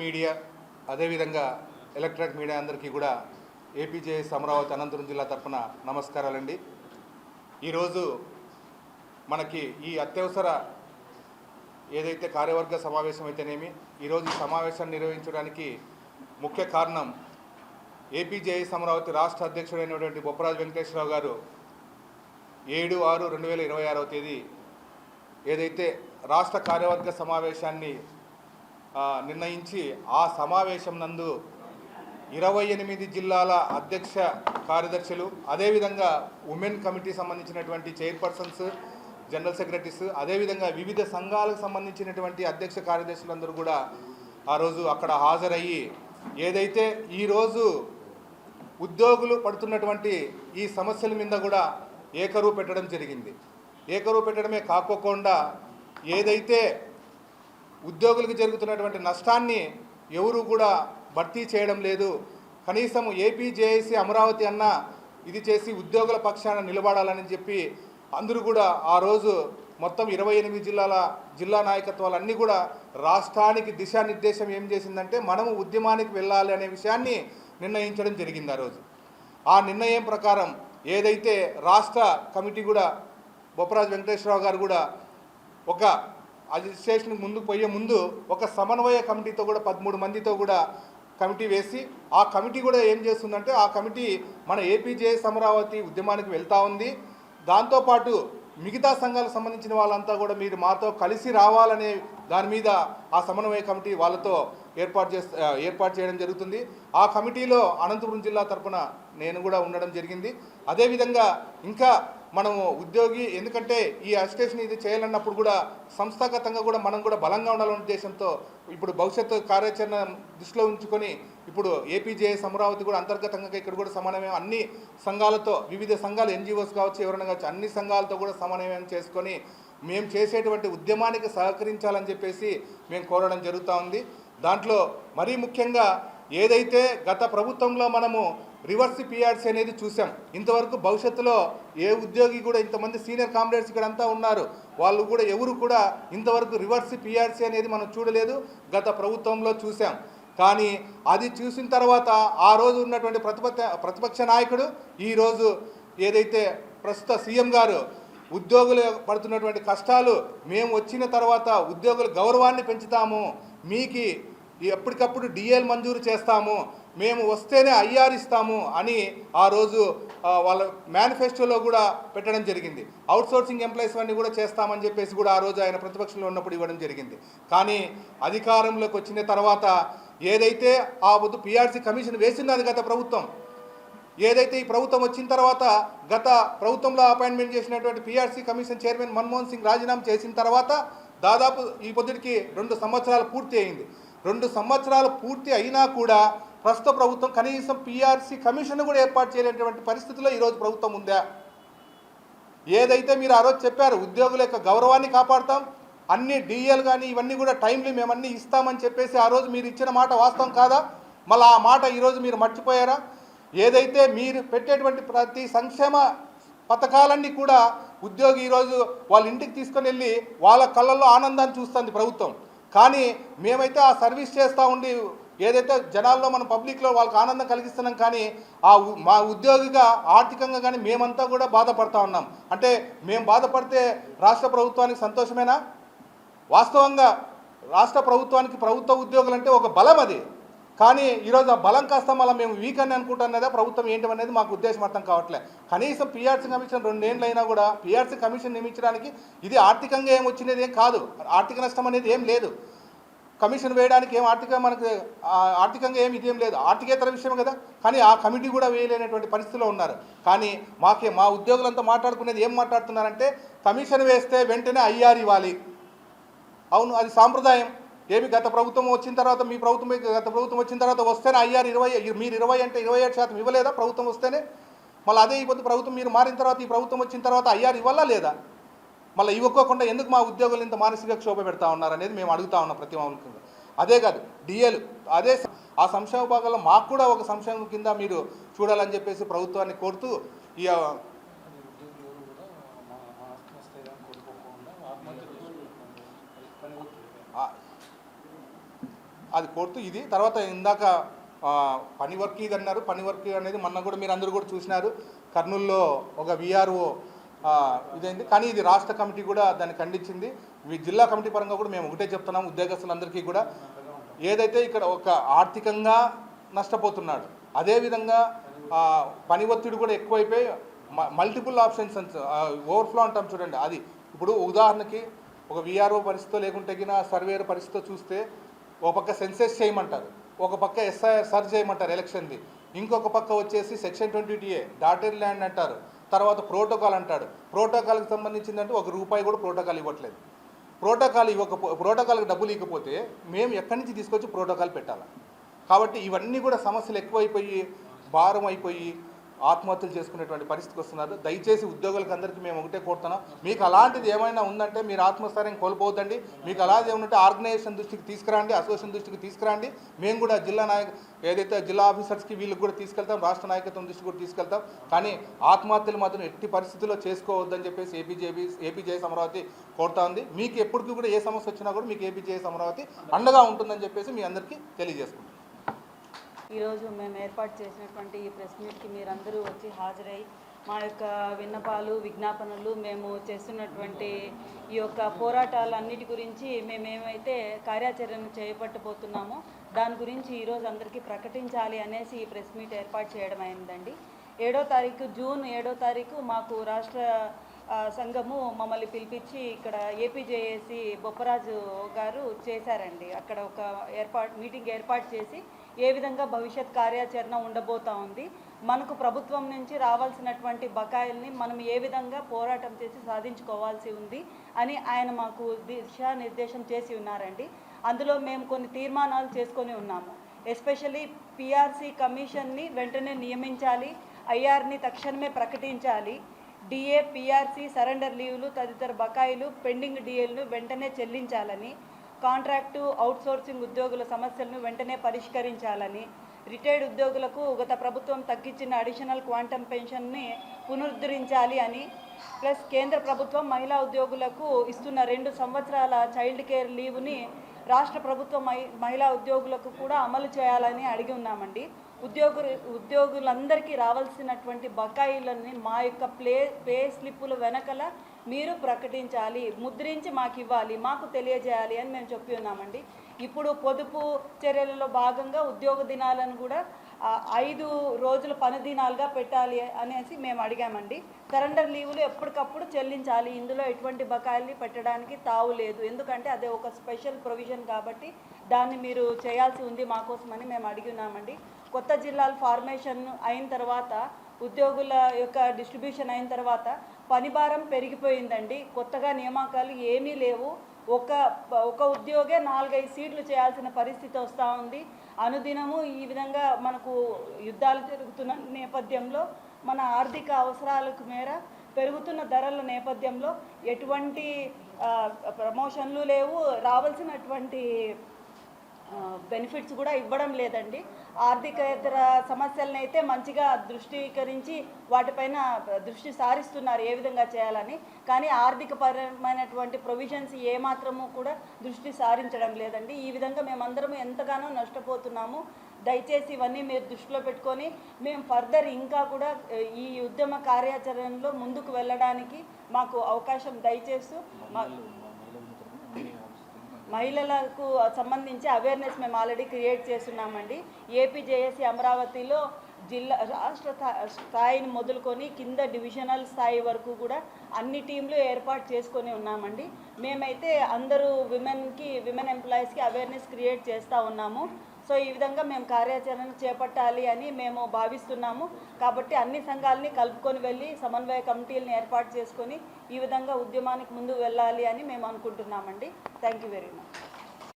Media అదేవిధంగా electronic media అందరికీ కూడా ఏపీజేఎస్ అమరావతి అనంతపురం జిల్లా తరఫున నమస్కారాలండి. ఈరోజు మనకి ఈ అత్యవసర ఏదైతే కార్యవర్గ సమావేశం అయితేనేమి ఈరోజు ఈ సమావేశాన్ని నిర్వహించడానికి ముఖ్య కారణం ఏపీజేఎస్ అమరావతి రాష్ట్ర అధ్యక్షుడైనటువంటి బొప్పరాజు వెంకటేశ్వరరావు గారు 7/6/2026 తేదీ ఏదైతే రాష్ట్ర కార్యవర్గ సమావేశాన్ని నిర్ణయించి ఆ సమావేశం నందు 28 జిల్లాల అధ్యక్ష కార్యదర్శులు అదేవిధంగా ఉమెన్ కమిటీ సంబంధించినటువంటి చైర్పర్సన్స్ జనరల్ సెక్రటరీస్ అదేవిధంగా వివిధ సంఘాలకు సంబంధించినటువంటి అధ్యక్ష కార్యదర్శులందరూ కూడా ఆ రోజు అక్కడ హాజరయ్యి ఏదైతే ఈరోజు ఉద్యోగులు పడుతున్నటువంటి ఈ సమస్యల మీద కూడా ఏకరువు పెట్టడం జరిగింది. ఏకరువు పెట్టడమే కాకోకుండా ఏదైతే ఉద్యోగులకు జరుగుతున్నటువంటి నష్టాన్ని ఎవరు కూడా భర్తీ చేయడం లేదు. కనీసం ఏపీజేఏసీ అమరావతి అన్న ఇది చేసి ఉద్యోగుల పక్షాన నిలబడాలని చెప్పి అందరూ కూడా ఆ రోజు మొత్తం 28 జిల్లా నాయకత్వాలన్నీ కూడా రాష్ట్రానికి దిశానిర్దేశం ఏం చేసిందంటే మనము ఉద్యమానికి వెళ్ళాలి అనే విషయాన్ని నిర్ణయించడం జరిగింది. ఆ రోజు ఆ నిర్ణయం ప్రకారం ఏదైతే రాష్ట్ర కమిటీ కూడా బొప్పరాజు వెంకటేశ్వరరావు గారు కూడా ఒక అడ్మినిస్ట్రేషన్ ముందుకు పోయే ముందు ఒక సమన్వయ కమిటీతో కూడా 13 మందితో కూడా కమిటీ వేసి ఆ కమిటీ కూడా ఏం చేస్తుందంటే ఆ కమిటీ మన ఏపీజేఎస్ అమరావతి ఉద్యమానికి వెళ్తూ ఉంది. దాంతోపాటు మిగతా సంఘాలకు సంబంధించిన వాళ్ళంతా కూడా మీరు మాతో కలిసి రావాలనే దాని మీద ఆ సమన్వయ కమిటీ వాళ్ళతో ఏర్పాటు చేయడం జరుగుతుంది. ఆ కమిటీలో అనంతపురం జిల్లా తరఫున నేను కూడా ఉండడం జరిగింది. అదేవిధంగా ఇంకా మనము ఉద్యోగి ఎందుకంటే ఈ అజిటేషన్ ఇది చేయాలన్నప్పుడు కూడా సంస్థాగతంగా కూడా మనం కూడా బలంగా ఉండాలనే ఉద్దేశంతో ఇప్పుడు భవిష్యత్తు కార్యాచరణ దృష్టిలో ఉంచుకొని ఇప్పుడు ఏపీజేఎస్ అమరావతి కూడా అంతర్గతంగా ఇక్కడ కూడా సమన్వయం అన్ని సంఘాలతో వివిధ సంఘాలు ఎన్జిఓస్ కావచ్చు ఎవరైనా కావచ్చు అన్ని సంఘాలతో కూడా సమన్వయం చేసుకొని మేము చేసేటువంటి ఉద్యమానికి సహకరించాలని చెప్పేసి మేము కోరడం జరుగుతూ ఉంది. దాంట్లో మరీ ముఖ్యంగా ఏదైతే గత ప్రభుత్వంలో మనము రివర్స్ పిఆర్సీ అనేది చూసాం. ఇంతవరకు భవిష్యత్తులో ఏ ఉద్యోగి కూడా ఇంతమంది సీనియర్ కామ్రేడ్స్ ఇక్కడ అంతా ఉన్నారు వాళ్ళు కూడా ఎవరు కూడా ఇంతవరకు రివర్స్ పిఆర్సీ అనేది మనం చూడలేదు. గత ప్రభుత్వంలో చూసాం. కానీ అది చూసిన తర్వాత ఆ రోజు ఉన్నటువంటి ప్రతిపక్ష నాయకుడు ఈరోజు ఏదైతే ప్రస్తుత సీఎం గారు ఉద్యోగులు పడుతున్నటువంటి కష్టాలు మేము వచ్చిన తర్వాత ఉద్యోగుల గౌరవాన్ని పెంచుతాము, మీకు ఎప్పటికప్పుడు డిఎల్ మంజూరు చేస్తాము, మేము వస్తేనే ఐఆర్ ఇస్తాము అని ఆ రోజు వాళ్ళ మేనిఫెస్టోలో కూడా పెట్టడం జరిగింది. అవుట్సోర్సింగ్ ఎంప్లాయీస్ అన్నీ కూడా చేస్తామని చెప్పేసి కూడా ఆ రోజు ఆయన ప్రతిపక్షంలో ఉన్నప్పుడు ఇవ్వడం జరిగింది. కానీ అధికారంలోకి వచ్చిన తర్వాత ఏదైతే ఆ వద్దు పిఆర్సీ కమిషన్ వేసింది గత ప్రభుత్వం ఏదైతే ఈ ప్రభుత్వం వచ్చిన తర్వాత గత ప్రభుత్వంలో అపాయింట్మెంట్ చేసినటువంటి PRC commission chairman Manmohan Singh రాజీనామా చేసిన తర్వాత దాదాపు ఈ పొద్దుటికి 2 సంవత్సరాలు పూర్తి అయింది. 2 సంవత్సరాలు పూర్తి అయినా కూడా ప్రస్తుత ప్రభుత్వం కనీసం పిఆర్సీ కమిషన్ కూడా ఏర్పాటు చేయలేనటువంటి పరిస్థితిలో ఈరోజు ప్రభుత్వం ఉందా? ఏదైతే మీరు ఆ రోజు చెప్పారు ఉద్యోగుల యొక్క గౌరవాన్ని కాపాడుతాం, అన్ని డిఎల్ కానీ ఇవన్నీ కూడా టైంలీ మేమన్నీ ఇస్తామని చెప్పేసి ఆ రోజు మీరు ఇచ్చిన మాట వాస్తవం కాదా? మళ్ళీ ఆ మాట ఈరోజు మీరు మర్చిపోయారా? ఏదైతే మీరు పెట్టేటువంటి ప్రతి సంక్షేమ పథకాలన్నీ కూడా ఉద్యోగి ఈరోజు వాళ్ళ ఇంటికి తీసుకొని వెళ్ళి వాళ్ళ కళ్ళల్లో ఆనందాన్ని చూస్తుంది ప్రభుత్వం. కానీ మేమైతే ఆ సర్వీస్ చేస్తూ ఉండి ఏదైతే జనాల్లో మన పబ్లిక్లో వాళ్ళకి ఆనందం కలిగిస్తున్నాం కానీ మా ఉద్యోగిగా ఆర్థికంగా కానీ మేమంతా కూడా బాధపడతా ఉన్నాం. అంటే మేము బాధపడితే రాష్ట్ర ప్రభుత్వానికి సంతోషమేనా? వాస్తవంగా రాష్ట్ర ప్రభుత్వానికి ప్రభుత్వ ఉద్యోగులు అంటే ఒక బలం అది. కానీ ఈరోజు ఆ బలం కాస్త మళ్ళీ మేము వీక్ అని అనుకుంటున్నదా ప్రభుత్వం ఏంటనేది మాకు ఉద్దేశం అర్థం కావట్లేదు. కనీసం పిఆర్సీ కమిషన్ 2 ఏళ్ళు అయినా కూడా పిఆర్సీ కమిషన్ నియమించడానికి ఇది ఆర్థికంగా ఏం వచ్చినది ఏం కాదు, ఆర్థిక నష్టం అనేది ఏం లేదు. కమిషన్ వేయడానికి ఏం ఆర్థికంగా ఏమి ఇదేం లేదు, ఆర్థికేతర విషయం కదా. కానీ ఆ కమిటీ కూడా వేయలేనటువంటి పరిస్థితిలో ఉన్నారు. కానీ మా ఉద్యోగులంతా మాట్లాడుకునేది ఏం మాట్లాడుతున్నారంటే కమిషన్ వేస్తే వెంటనే ఐఆర్ ఇవ్వాలి. అవును, అది సాంప్రదాయం. ఏమి గత ప్రభుత్వం వచ్చిన తర్వాత గత ప్రభుత్వం వచ్చిన తర్వాత వస్తేనే ఐఆర్ 20 మీరు 20 అంటే 27% ఇవ్వలేదా ప్రభుత్వం వస్తేనే? మళ్ళీ అదే ఇప్పుడు ప్రభుత్వం మీరు మారిన తర్వాత ఈ ప్రభుత్వం వచ్చిన తర్వాత ఐఆర్ ఇవ్వాలా లేదా? మళ్ళీ ఇవ్వకోకుండా ఎందుకు మా ఉద్యోగులు ఇంత మానసిక క్షోభ పెడతా ఉన్నారనేది మేము అడుగుతా ఉన్నాం ప్రతిమాముఖంగా. అదే కాదు డిఎల్ అదే ఆ సంక్షేమ భాగాల్లో మాకు కూడా ఒక సంక్షేమం కింద మీరు చూడాలని చెప్పేసి ప్రభుత్వాన్ని కోరుతూ ఈ అది కోరుతూ ఇది తర్వాత ఇందాక పని వర్క్ ఇది అన్నారు. పని వర్క్ అనేది మొన్న కూడా మీరు అందరూ కూడా చూసినారు. కర్నూలులో ఒక విఆర్ఓ ఇదైంది. కానీ ఇది రాష్ట్ర కమిటీ కూడా దాన్ని ఖండించింది. జిల్లా కమిటీ పరంగా కూడా మేము ఒకటే చెప్తున్నాం ఉద్యోగస్తులందరికీ కూడా, ఏదైతే ఇక్కడ ఒక ఆర్థికంగా నష్టపోతున్నాడు, అదేవిధంగా పని ఒత్తిడి కూడా ఎక్కువైపోయి మల్టిపుల్ ఆప్షన్స్ ఓవర్ఫ్లో అంటాం చూడండి. అది ఇప్పుడు ఉదాహరణకి ఒక విఆర్ఓ పరిస్థితితో లేకుంటే సర్వేయర్ పరిస్థితితో చూస్తే ఒక పక్క సెన్సెస్ చేయమంటారు, ఒక పక్క ఎస్ఐఆర్ సర్చ్ చేయమంటారు ఎలక్షన్ది, ఇంకొక పక్క వచ్చేసి సెక్షన్ 20TA డాటెడ్ ల్యాండ్ అంటారు, తర్వాత ప్రోటోకాల్ అంటాడు. ప్రోటోకాల్కి సంబంధించిందంటే ₹1 కూడా ప్రోటోకాల్ ఇవ్వట్లేదు. ప్రోటోకాల్కి డబ్బులు ఇవ్వకపోతే మేము ఎక్కడి నుంచి తీసుకొచ్చి ప్రోటోకాల్ పెట్టాలి. కాబట్టి ఇవన్నీ కూడా సమస్యలు ఎక్కువైపోయి భారం అయిపోయి ఆత్మహత్యలు చేసుకునేటువంటి పరిస్థితికి వస్తున్నారు. దయచేసి ఉద్యోగులకు అందరికీ మేము ఒకటే కోరుతున్నాం, మీకు అలాంటిది ఏమైనా ఉందంటే మీరు ఆత్మస్థైర్యం కోల్పోవద్దండి. మీకు అలాగే ఏమంటే ఆర్గనైజేషన్ దృష్టికి తీసుకురండి, అసోసియేషన్ దృష్టికి తీసుకురండి. మేము కూడా ఏదైతే జిల్లా ఆఫీసర్స్కి వీళ్ళకి కూడా తీసుకెళ్తాం, రాష్ట్ర నాయకత్వం దృష్టికి కూడా తీసుకెళ్తాం. కానీ ఆత్మహత్యలు మాత్రం ఎట్టి పరిస్థితుల్లో చేసుకోవద్దని చెప్పేసి ఏపీజేఎస్ అమరావతి కోరుతా ఉంది. మీకు ఎప్పటికీ కూడా ఏ సమస్య వచ్చినా కూడా మీకు ఏపీజేఎస్ అమరావతి అండగా ఉంటుందని చెప్పేసి మీ అందరికీ తెలియజేసుకుంటాం. ఈరోజు మేము ఏర్పాటు చేసినటువంటి ఈ ప్రెస్ మీట్కి మీరందరూ వచ్చి హాజరై మా యొక్క విన్నపాలు విజ్ఞాపనలు మేము చేస్తున్నటువంటి ఈ యొక్క పోరాటాలన్నిటి గురించి మేమేమైతే కార్యాచరణ చేపట్టబోతున్నామో దాని గురించి ఈరోజు అందరికీ ప్రకటించాలి అనేసి ఈ ప్రెస్ మీట్ ఏర్పాటు చేయడం అయిందండి. జూన్ 7వ తారీఖు మాకు రాష్ట్ర సంఘము మమ్మల్ని పిలిపించి ఇక్కడ ఏపీజేఏసీ బొప్పరాజు గారు చేశారండి. అక్కడ ఒక మీటింగ్ ఏర్పాటు చేసి ఏ విధంగా భవిష్యత్ కార్యాచరణ ఉండబోతా ఉంది, మనకు ప్రభుత్వం నుంచి రావాల్సినటువంటి బకాయిల్ని మనం ఏ విధంగా పోరాటం చేసి సాధించుకోవాల్సి ఉంది అని ఆయన మాకు దిశానిర్దేశం చేసి ఉన్నారండి. అందులో మేము కొన్ని తీర్మానాలు చేసుకొని ఉన్నాము. ఎస్పెషల్లీ పిఆర్సీ కమిషన్ని వెంటనే నియమించాలి, ఐఆర్ని తక్షణమే ప్రకటించాలి, డిఏ పిఆర్సీ సరెండర్ లీవ్లు తదితర బకాయిలు పెండింగ్ డిఏలను వెంటనే చెల్లించాలని, కాంట్రాక్టు అవుట్సోర్సింగ్ ఉద్యోగుల సమస్యలను వెంటనే పరిష్కరించాలని, రిటైర్డ్ ఉద్యోగులకు గత ప్రభుత్వం తగ్గించిన అడిషనల్ క్వాంటమ్ పెన్షన్ని పునరుద్ధరించాలి అని, ప్లస్ కేంద్ర ప్రభుత్వం మహిళా ఉద్యోగులకు ఇస్తున్న 2 సంవత్సరాల చైల్డ్ కేర్ లీవ్ని రాష్ట్ర ప్రభుత్వ మహిళా ఉద్యోగులకు కూడా అమలు చేయాలని అడిగి ఉన్నామండి. ఉద్యోగులందరికీ రావాల్సినటువంటి బకాయిలని మా యొక్క పే స్లిప్పుల వెనకల మీరు ప్రకటించాలి, ముద్రించి మాకు ఇవ్వాలి, మాకు తెలియజేయాలి అని మేము చెప్పి ఉన్నామండి. ఇప్పుడు పొదుపు చర్యలలో భాగంగా ఉద్యోగ దినాలను కూడా 5 రోజుల పని దినాలుగా పెట్టాలి అనేసి మేము అడిగామండి. సరెండర్ లీవులు ఎప్పటికప్పుడు చెల్లించాలి, ఇందులో ఎటువంటి బకాయిల్ని పెట్టడానికి తావు లేదు, ఎందుకంటే అదే ఒక స్పెషల్ ప్రొవిజన్ కాబట్టి దాన్ని మీరు చేయాల్సి ఉంది మా కోసమని మేము అడిగి ఉన్నామండి. కొత్త జిల్లాల ఫార్మేషన్ అయిన తర్వాత ఉద్యోగుల యొక్క డిస్ట్రిబ్యూషన్ అయిన తర్వాత పని భారం పెరిగిపోయిందండి. కొత్తగా నియామకాలు ఏమీ లేవు. ఒక ఉద్యోగే 4-5 సీట్లు చేయాల్సిన పరిస్థితి వస్తూ ఉంది. అనుదినము ఈ విధంగా మనకు యుద్ధాలు జరుగుతున్న నేపథ్యంలో, మన ఆర్థిక అవసరాలకు మేర పెరుగుతున్న ధరల నేపథ్యంలో ఎటువంటి ప్రమోషన్లు లేవు, రావాల్సినటువంటి బెనిఫిట్స్ కూడా ఇవ్వడం లేదండి. ఆర్థికేతర సమస్యలను అయితే మంచిగా దృష్టీకరించి వాటిపైన దృష్టి సారిస్తున్నారు ఏ విధంగా చేయాలని, కానీ ఆర్థిక పరమైనటువంటి ప్రొవిజన్స్ ఏమాత్రము కూడా దృష్టి సారించడం లేదండి. ఈ విధంగా మేమందరం ఎంతగానో నష్టపోతున్నాము. దయచేసి ఇవన్నీ మీరు దృష్టిలో పెట్టుకొని మేము ఫర్దర్ ఇంకా కూడా ఈ ఉద్యమ కార్యాచరణలో ముందుకు వెళ్ళడానికి మాకు అవకాశం దయచేస్తూ మహిళలకు సంబంధించి అవేర్నెస్ మేము ఆల్రెడీ క్రియేట్ చేస్తున్నామండి. ఏపీజేఏసీ అమరావతిలో రాష్ట్ర స్థాయిని మొదలుకొని కింద డివిజనల్ స్థాయి వరకు కూడా అన్ని టీంలు ఏర్పాటు చేసుకొని ఉన్నామండి. మేమైతే అందరూ విమెన్ ఎంప్లాయీస్కి అవేర్నెస్ క్రియేట్ చేస్తూ ఉన్నాము. సో ఈ విధంగా మేము కార్యాచరణ చేపట్టాలి అని మేము భావిస్తున్నాము. కాబట్టి అన్ని సంఘాలని కలుపుకొని వెళ్ళి సమన్వయ కమిటీలను ఏర్పాటు చేసుకొని ఈ విధంగా ఉద్యమానికి ముందు వెళ్ళాలి అని మేము అనుకుంటున్నామండి. Thank you very much.